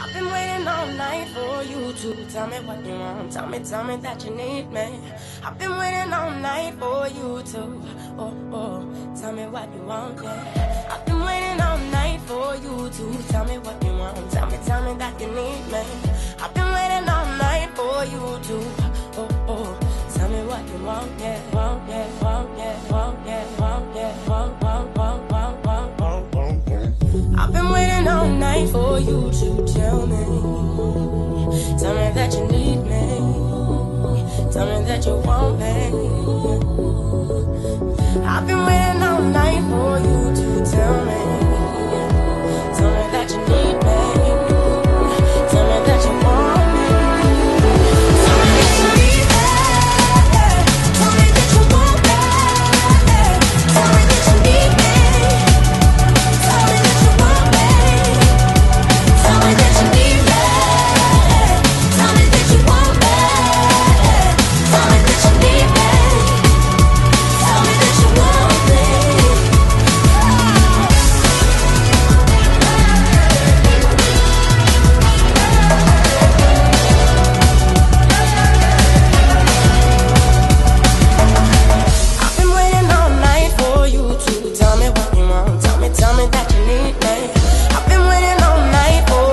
I've been waiting all night for you to tell me what you want. Tell me that you need me. I've been waiting all night for you to, tell me what you want, yeah. I've been waiting all night for you to tell me what you want. Tell me that you need me. I've been waiting all night for you to, tell me what you want, yeah, want, yeah, want, yeah, want, yeah, want, yeah, want, want, want, want, want, want, want, yeah. I've been waiting all night for you to tell me that you need me. Tell me that you want me. I've been waiting all night for you to tell me that you need me. Tell me that you want me. Tell me that you need me. Tell me that you want me. Tell me that you need me. Tell me that you want me. Tell me that you need me. Tell me that you want me. Tell me that you need me. Tell me that you want me. I've been waiting all night for you to tell me what you want. Tell me that you need me. I've been waiting all night for